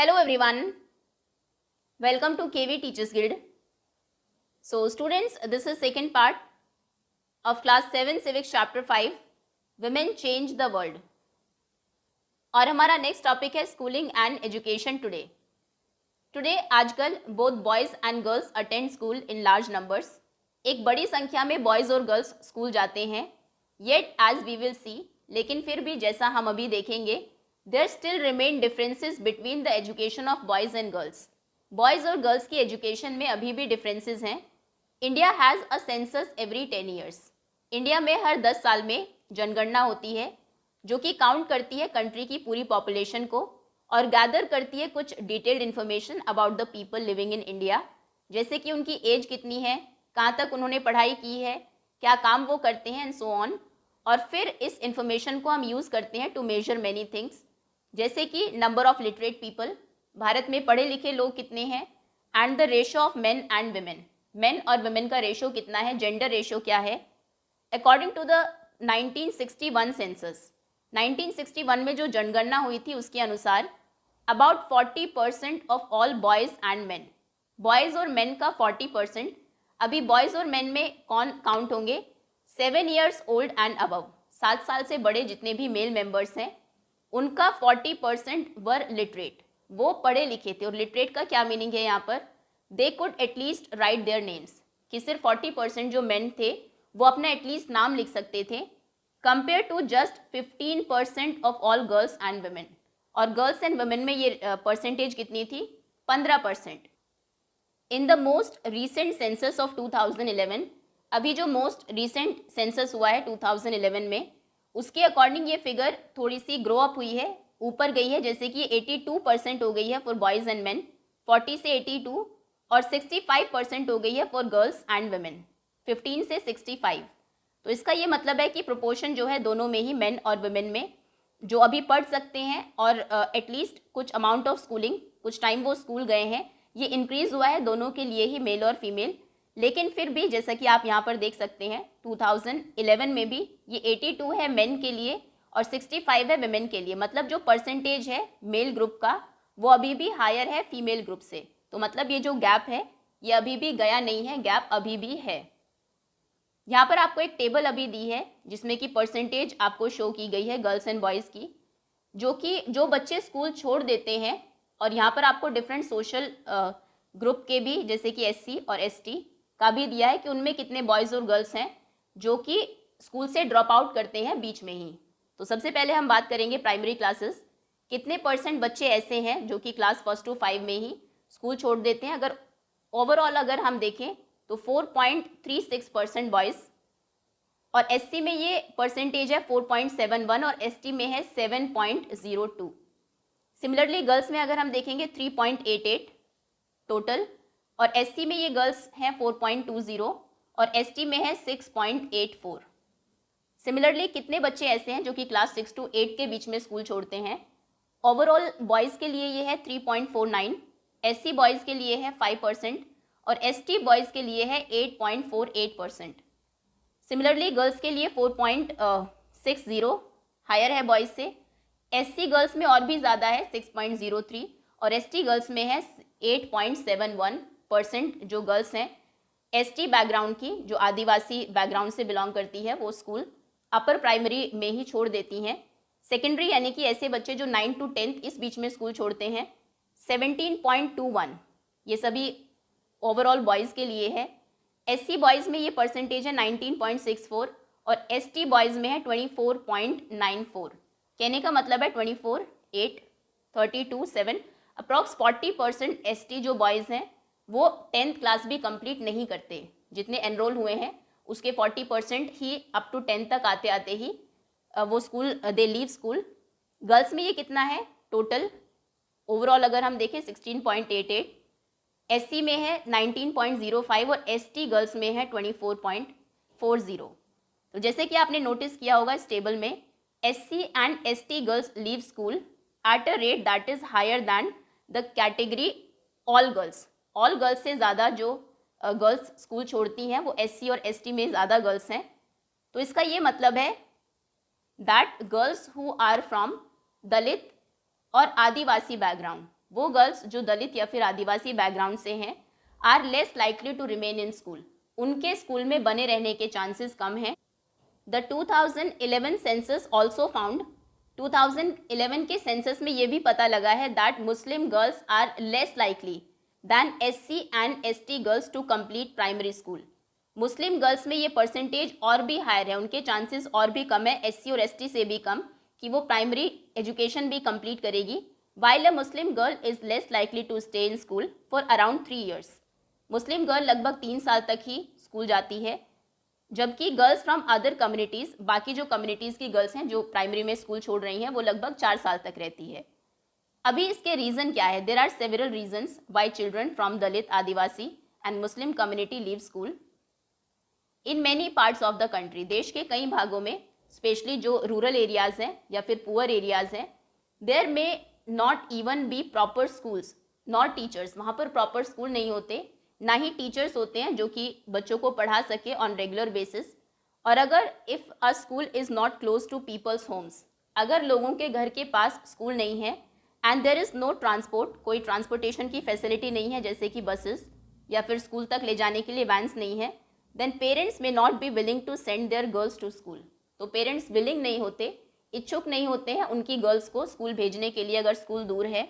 Hello everyone, welcome to KV Teachers Guild. So students, this is second part of class 7 civics chapter 5 Women Change the World. और हमारा next topic है schooling and education today. Today आजकल both boys and girls attend school in large numbers. एक बड़ी संख्या में boys और girls school जाते हैं. Yet as we will see, लेकिन फिर भी जैसा हम अभी देखेंगे, there still remain differences between the education of boys and girls. Boys और गर्ल्स की एजुकेशन में अभी भी डिफरेंसेस हैं. India has a census every 10 years. India में हर 10 साल में जनगणना होती है जो कि काउंट करती है कंट्री की पूरी पॉपुलेशन को और गैदर करती है कुछ detailed information about the people living in India, जैसे कि उनकी एज कितनी है, कहाँ तक उन्होंने पढ़ाई की है, क्या काम वो करते हैं एंड सो ऑन. और फिर इस इंफॉर्मेशन को हम यूज़ करते हैं टू मेजर मैनी थिंग्स, जैसे कि number of literate people, Bharat में पढ़े लिखे लोग कितने हैं, and the ratio of main and women, main और वुमेन का रेशो कितना है, जेंडर रेशो क्या है. अकॉर्डिंग टू द 1961 सेंसस, 1961 में जो जनगणना हुई थी उसके अनुसार about 40% of all boys and main, boys और मेन का 40%. अभी बॉयज़ और मेन में कौन काउंट होंगे, 7 ईयर्स ओल्ड एंड अबव, 7 साल से बड़े जितने भी मेल मेंबर्स हैं उनका 40% वर लिटरेट, वो पढ़े लिखे थे. और लिटरेट का क्या मीनिंग है यहाँ पर, they could at least right their names, कि सिर्फ 40% जो मेन थे वो अपना एटलीस्ट नाम लिख सकते थे, compare to just 15% of all girls and women. और गर्ल्स एंड वुमेन में ये परसेंटेज कितनी थी, 15%. In the most recent census of 2011, अभी जो मोस्ट रीसेंट सेंसस हुआ है 2011 में, उसके अकॉर्डिंग ये फिगर थोड़ी सी ग्रो अप हुई है, ऊपर गई है, जैसे कि 82% हो गई है फॉर बॉयज़ एंड मेन, 40 से 82, और 65% हो गई है फॉर गर्ल्स एंड वुमेन, 15 से 65. तो इसका ये मतलब है कि प्रोपोर्शन जो है दोनों में ही, मेन और वुमेन में, जो अभी पढ़ सकते हैं और एटलीस्ट कुछ अमाउंट ऑफ स्कूलिंग, कुछ टाइम वो स्कूल गए हैं, ये इंक्रीज़ हुआ है दोनों के लिए ही, मेल और फीमेल. लेकिन फिर भी जैसा कि आप यहाँ पर देख सकते हैं 2011 में भी ये 82 है मेन के लिए और 65 है वुमेन के लिए. मतलब जो परसेंटेज है मेल ग्रुप का वो अभी भी हायर है फीमेल ग्रुप से. तो मतलब ये जो गैप है ये अभी भी गया नहीं है, गैप अभी भी है. यहाँ पर आपको एक टेबल अभी दी है जिसमें कि परसेंटेज आपको शो की गई है गर्ल्स एंड बॉयज़ की, जो बच्चे स्कूल छोड़ देते हैं. और यहाँ पर आपको डिफरेंट सोशल ग्रुप के भी, जैसे कि SC और ST का भी दिया है कि उनमें कितने बॉयज़ और गर्ल्स हैं जो कि स्कूल से ड्रॉप आउट करते हैं बीच में ही. तो सबसे पहले हम बात करेंगे प्राइमरी क्लासेस, कितने परसेंट बच्चे ऐसे हैं जो कि क्लास 1 to 5 में ही स्कूल छोड़ देते हैं. अगर ओवरऑल अगर हम देखें तो 4.36% बॉयज़, और SC में ये परसेंटेज है 4.71 और ST में है 7.02. सिमिलरली गर्ल्स में अगर हम देखेंगे 3.88 टोटल, और SC में ये गर्ल्स हैं 4.20 और ST में है 6.84. सिमिलरली कितने बच्चे ऐसे हैं जो कि क्लास 6 to 8 के बीच में स्कूल छोड़ते हैं, ओवरऑल बॉयज़ के लिए ये है 3.49, SC बॉयज़ के लिए है 5% और ST बॉयज़ के लिए है 8.48%. सिमिलरली गर्ल्स के लिए 4.60 हायर है बॉयज़ से, SC गर्ल्स में और भी ज़्यादा है 6.03 और ST गर्ल्स में है 8.71% जो गर्ल्स हैं ST बैकग्राउंड की, जो आदिवासी बैकग्राउंड से बिलोंग करती है, वो स्कूल अपर प्राइमरी में ही छोड़ देती हैं. सेकेंडरी यानी कि ऐसे बच्चे जो 9 to 10 इस बीच में स्कूल छोड़ते हैं 17.21, ये सभी ओवरऑल बॉयज़ के लिए है. SC बॉयज़ में ये परसेंटेज है 19.64 और ST बॉयज़ में है 24.94. कहने का मतलब है 24, 8, 32, 7, अप्रॉक्स 40% ST जो बॉयज़ हैं वो 10th क्लास भी कंप्लीट नहीं करते. जितने एनरोल हुए हैं उसके 40% ही अप टू 10th तक आते आते ही वो स्कूल दे लीव स्कूल. गर्ल्स में ये कितना है टोटल, ओवरऑल अगर हम देखें 16.88, SC में है 19.05 और ST गर्ल्स में है 24.40. तो जैसे कि आपने नोटिस किया होगा इस टेबल में, SC and ST girls leave school at a rate that is higher than the category all girls. All girls से ज़्यादा जो गर्ल्स स्कूल छोड़ती हैं वो SC और ST में ज़्यादा गर्ल्स हैं. तो इसका ये मतलब है that girls who are from Dalit और आदिवासी बैकग्राउंड, वो गर्ल्स जो दलित या फिर आदिवासी बैकग्राउंड से हैं are less likely to remain in school, उनके स्कूल में बने रहने के चांसेस कम हैं। द 2011 सेंसस ऑल्सो फाउंड, 2011 के सेंसस में ये भी पता लगा है that Muslim girls are less likely than SC and ST girls to complete primary school. Muslim girls में ये परसेंटेज और भी हायर है, उनके चांसेस और भी कम है SC और ST से भी कम कि वो प्राइमरी एजुकेशन भी कंप्लीट करेगी। While a Muslim girl is less likely to stay in school for around 3 years, Muslim girl लगभग 3 साल तक ही स्कूल जाती है, जबकि गर्ल्स फ्रॉम अदर कम्युनिटीज़, बाकी जो कम्युनिटीज़ की गर्ल्स हैं जो प्राइमरी में स्कूल छोड़ रही हैं वो लगभग 4 साल तक रहती है। अभी इसके रीज़न क्या है? There are several reasons why children from Dalit, Adivasi and Muslim community leave school in many parts of the country. देश के कई भागों में, स्पेशली जो रूरल एरियाज़ हैं या फिर पुअर एरियाज़ हैं, देयर में not even be proper schools not teachers, वहाँ पर प्रॉपर स्कूल नहीं होते, ना ही टीचर्स होते हैं जो कि बच्चों को पढ़ा सके ऑन रेगुलर बेसिस। और अगर if a school is not close to people's homes, अगर लोगों के घर के पास स्कूल नहीं है and there is no transport, कोई ट्रांसपोर्टेशन की फैसिलिटी नहीं है जैसे कि बसेस या फिर स्कूल तक ले जाने के लिए वैन्स नहीं है, then parents may not be willing to send their girls to school. तो पेरेंट्स विलिंग नहीं होते, इच्छुक नहीं होते हैं उनकी गर्ल्स को स्कूल भेजने के लिए अगर स्कूल दूर है।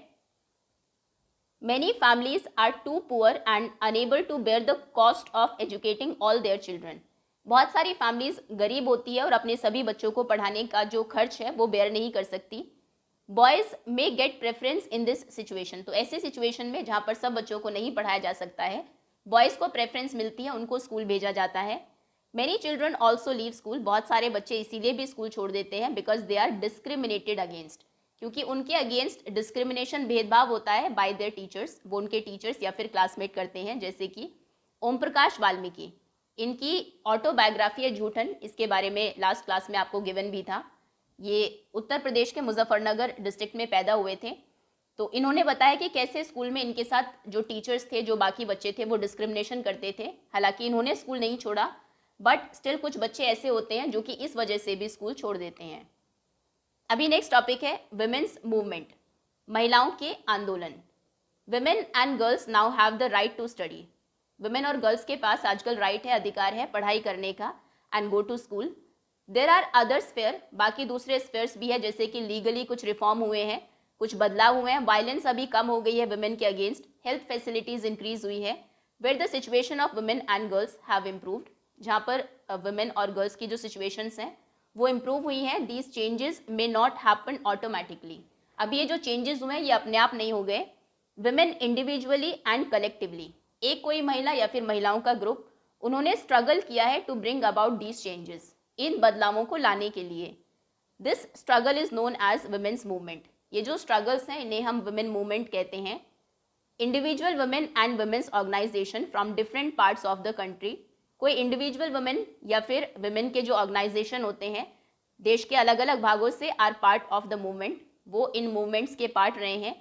Many families are too poor and unable to bear the cost of educating all their children. बहुत सारी फैमिलीज गरीब होती है और अपने सभी बच्चों को पढ़ाने का जो खर्च है वो बेयर नहीं कर सकती। Boys may gate preference in this situation, तो ऐसे सिचुएशन में जहाँ पर सब बच्चों को नहीं पढ़ाया जा सकता है, बॉयज़ को प्रेफरेंस मिलती है, उनको स्कूल भेजा जाता है। Many children also leave school, बहुत सारे बच्चे इसीलिए भी स्कूल छोड़ देते हैं because they are discriminated against, क्योंकि उनके अगेंस्ट डिस्क्रिमिनेशन, भेदभाव होता है बाय देयर टीचर्स, वो उनके टीचर्स या फिर क्लासमेट करते हैं। जैसे कि ओम प्रकाश वाल्मीकि, इनकी ऑटोबायोग्राफी है झूठन, इसके बारे में लास्ट क्लास में आपको गिवन भी था। ये उत्तर प्रदेश के मुजफ्फरनगर डिस्ट्रिक्ट में पैदा हुए थे। तो इन्होंने बताया कि कैसे स्कूल में इनके साथ जो टीचर्स थे, जो बाकी बच्चे थे, वो डिस्क्रिमिनेशन करते थे। हालांकि इन्होंने स्कूल नहीं छोड़ा, बट स्टिल कुछ बच्चे ऐसे होते हैं जो कि इस वजह से भी स्कूल छोड़ देते हैं। अभी नेक्स्ट टॉपिक है विमेंस मूवमेंट, महिलाओं के आंदोलन। Women and girls now have the right to study. Women और गर्ल्स के पास आजकल राइट है, अधिकार है पढ़ाई करने का and go to school. There are other sphere, बाकी दूसरे स्फेयर्स भी है, जैसे कि लीगली कुछ रिफॉर्म हुए हैं, कुछ बदलाव हुए हैं, वायलेंस अभी कम हो गई है विमेन के अगेंस्ट, हेल्थ फैसिलिटीज इंक्रीज हुई है, where the situation of women and girls have improved, जहाँ पर वुमेन और गर्ल्स की जो सिचुएशंस हैं वो इम्प्रूव हुई हैं। These changes may not happen automatically, अब ये जो चेंजेस हुए हैं ये अपने आप नहीं हो गए। विमेन इंडिविजुअली एंड कलेक्टिवली, एक कोई महिला या फिर महिलाओं का ग्रुप, उन्होंने स्ट्रगल किया है to bring about these changes, इन बदलावों को लाने के लिए। This struggle is known as women's movement, ये जो स्ट्रगल्स हैं इन्हें हम वुमेन मूवमेंट कहते हैं। Individual women and women's organisation from different parts of the country, कोई इंडिविजुअल वुमेन या फिर वुमेन के जो ऑर्गेनाइजेशन होते हैं देश के अलग अलग भागों से, are part of the movement, वो इन मूवमेंट्स के पार्ट रहे हैं।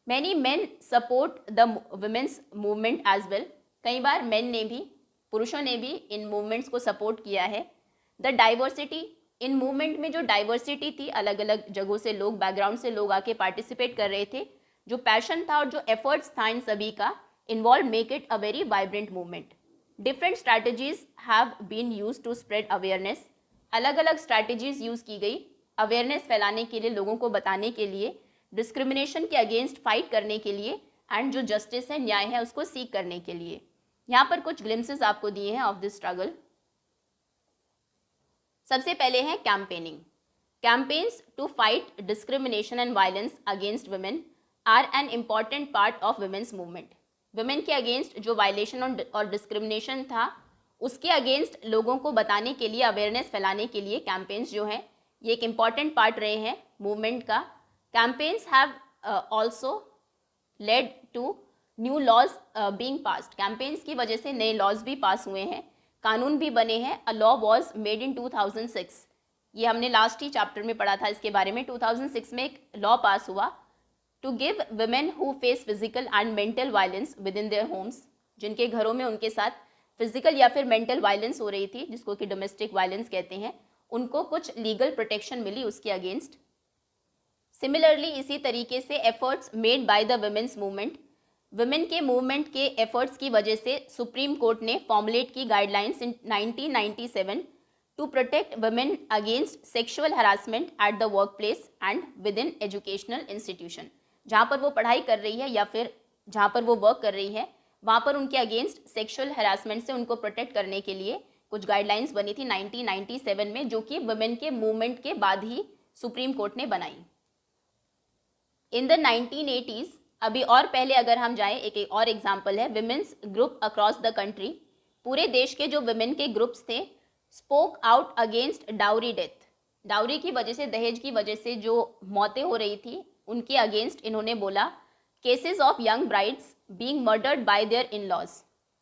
Many men support the women's movement as well, कई बार मेन ने भी, पुरुषों ने भी इन मूवमेंट्स को सपोर्ट किया है। द डाइवर्सिटी, इन मूवमेंट में जो डाइवर्सिटी थी, अलग अलग जगहों से लोग, बैकग्राउंड से लोग आके पार्टिसिपेट कर रहे थे, जो पैशन था और जो एफर्ट्स था इन सभी का involve make it a very vibrant movement. Different strategies have been use to spread awareness, अलग अलग स्ट्रैटेजीज यूज़ की गई अवेयरनेस फैलाने के लिए, लोगों को बताने के लिए, डिस्क्रिमिनेशन के अगेंस्ट फाइट करने के लिए एंड जो जस्टिस है, न्याय है, उसको सीख करने के लिए। यहाँ पर कुछ ग्लिम्सेस आपको दिए हैं ऑफ दिस स्ट्रगल। सबसे पहले है campaigning. Campaigns to fight discrimination and violence against women are an important part of women's movement. Women के अगेंस्ट जो वायलेशन और डिस्क्रिमिनेशन था उसके अगेंस्ट लोगों को बताने के लिए, अवेयरनेस फैलाने के लिए कैंपेन्स जो हैं ये एक इम्पॉर्टेंट पार्ट रहे हैं मूवमेंट का। Campaigns have also led to new laws being passed, campaigns की वजह से नए लॉज भी पास हुए हैं, कानून भी बने हैं। A law was made in 2006, ये हमने लास्ट ही चैप्टर में पढ़ा था इसके बारे में। 2006 में एक लॉ पास हुआ to give women who face physical and mental violence within their homes, जिनके घरों में उनके साथ फिजिकल या फिर मेंटल वायलेंस हो रही थी, जिसको कि डोमेस्टिक वायलेंस कहते हैं, उनको कुछ लीगल प्रोटेक्शन मिली उसके अगेंस्ट। सिमिलरली इसी तरीके से efforts made by the women's movement, women के मूवमेंट के एफर्ट्स की वजह से सुप्रीम कोर्ट ने फॉर्मुलेट की guidelines in 1997 to protect women against sexual harassment at the work place and within educational institution. जहाँ पर वो पढ़ाई कर रही है या फिर जहाँ पर वो वर्क कर रही है, वहाँ पर उनके अगेंस्ट सेक्सुअल हरासमेंट से उनको प्रोटेक्ट करने के लिए कुछ गाइडलाइंस बनी थी 1997 में, जो कि वुमेन के मूवमेंट के बाद ही सुप्रीम कोर्ट ने बनाई। इन द 1980s, अभी और पहले अगर हम जाएं, एक और एग्जाम्पल है women's group across the country. पूरे देश के जो विमेन के ग्रुप्स थे spoke out against dowry death, dowry की वजह से, दहेज की वजह से जो मौतें हो रही थी उनके अगेंस्ट इन्होंने बोला। Cases of young brides being murdered by their in laws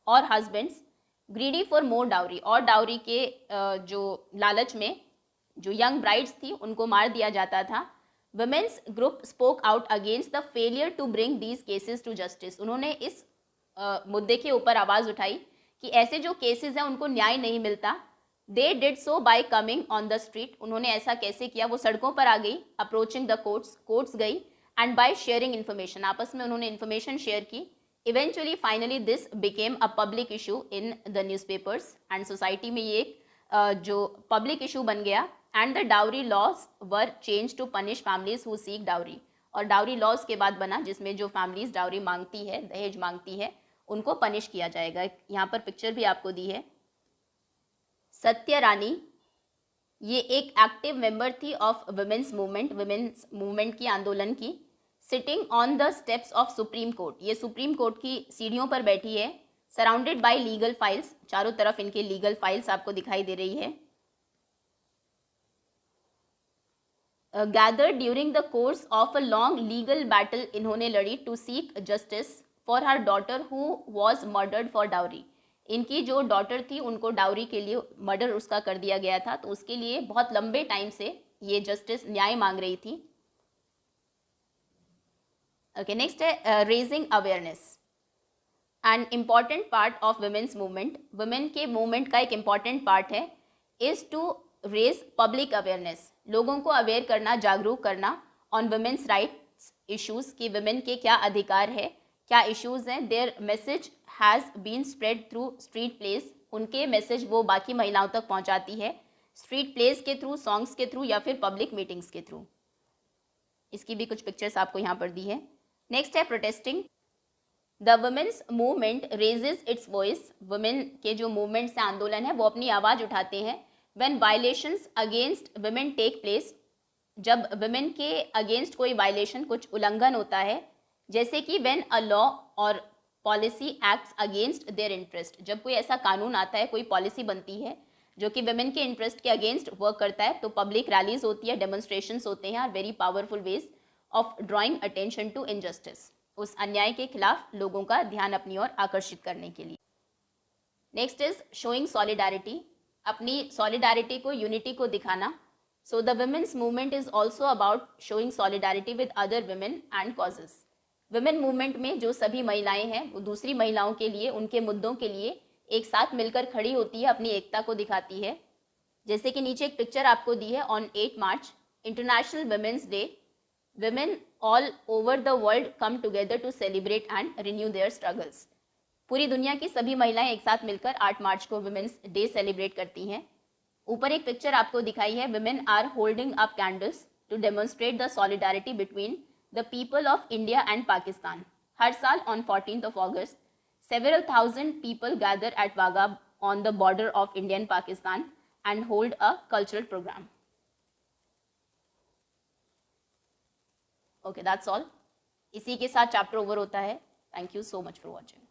और husbands greedy for more dowry, और डाउरी के जो लालच में जो यंग ब्राइड्स थी उनको मार दिया जाता था। Women's group spoke out against the failure to bring these cases to justice. उन्होंने इस मुद्दे के ऊपर आवाज़ उठाई कि ऐसे जो केसेस हैं उनको न्याय नहीं मिलता। They did so by coming on the street, उन्होंने ऐसा कैसे किया, वो सड़कों पर आ गई, अप्रोचिंग द कोर्ट्स, कोर्ट्स गई, एंड बाय शेयरिंग इन्फॉर्मेशन, आपस में उन्होंने इन्फॉर्मेशन शेयर की। Eventually finally this became a public issue in the newspapers and society में ये एक जो पब्लिक इशू बन गया। And the dowry laws were change to punish families who seek dowry, और डाउरी लॉज के बाद बना जिसमें जो फैमिलीज डाउरी मांगती है, दहेज मांगती है, उनको पनिश किया जाएगा। यहाँ पर पिक्चर भी आपको दी है। सत्य रानी ये एक एक्टिव मेंबर थी ऑफ वुमेन्स मूवमेंट की, आंदोलन की। Sitting on the steps of supreme court, ये सुप्रीम कोर्ट की सीढ़ियों पर बैठी है। सराउंडेड बाय लीगल फाइल्स, चारों तरफ इनके लीगल फाइल्स आपको दिखाई दे रही है। Gathered during the course of a long legal battle, इन्होंने लड़ी to seek justice for her daughter who was murdered for dowry. इनकी जो डॉटर थी उनको डाउरी के लिए मर्डर उसका कर दिया गया था, तो उसके लिए बहुत लंबे टाइम से ये जस्टिस, न्याय मांग रही थी। ओके, नेक्स्ट है raising awareness, an important part of women's movement. Women के मूवमेंट का एक इम्पॉर्टेंट पार्ट है is to raise public awareness, लोगों को अवेयर करना, जागरूक करना ऑन वुमेन्स राइट्स इश्यूज, कि वुमेन के क्या अधिकार है, क्या इश्यूज हैं। Their message has been spread through street plays, उनके मैसेज वो बाकी महिलाओं तक पहुंचाती है स्ट्रीट प्लेस के थ्रू, सॉन्ग्स के थ्रू या फिर पब्लिक मीटिंग्स के थ्रू। इसकी भी कुछ पिक्चर्स आपको यहाँ पर दी है। नेक्स्ट है protesting. The women's movement raises its voice, women के जो मूवमेंट से आंदोलन है वो अपनी आवाज़ उठाते हैं। When violations against women take place, जब वुमेन के अगेंस्ट कोई वायलेशन, कुछ उल्लंघन होता है, जैसे कि when a law or policy acts against their interest, जब कोई ऐसा कानून आता है, कोई पॉलिसी बनती है जो कि वुमेन के इंटरेस्ट के अगेंस्ट वर्क करता है, तो पब्लिक रैलीज होती है, डेमोन्स्ट्रेशंस होते हैं, are very powerful ways of drawing attention to injustice, उस अन्याय के खिलाफ लोगों का ध्यान अपनी ओर आकर्षित करने के लिए। नेक्स्ट इज शोइंग सॉलिडारिटी, अपनी सॉलिडारिटी को, यूनिटी को दिखाना। So the women's movement is also about showing solidarity with other women and causes. Women movement में जो सभी महिलाएं हैं वो दूसरी महिलाओं के लिए, उनके मुद्दों के लिए एक साथ मिलकर खड़ी होती है, अपनी एकता को दिखाती है। जैसे कि नीचे एक पिक्चर आपको दी है। On 8 March International Women's Day, women all over the world come together to celebrate and renew their struggles. पूरी दुनिया की सभी महिलाएं एक साथ मिलकर 8 मार्च को वुमेन्स डे सेलिब्रेट करती हैं। ऊपर एक पिक्चर आपको दिखाई है। Women are holding up candles to demonstrate the solidarity between the people of India and Pakistan. हर साल on 14th of August, several thousand people gather at Wagah on the border of India and Pakistan and hold a cultural program. Okay, that's all. इसी के साथ chapter over होता है। Thank you so much for watching.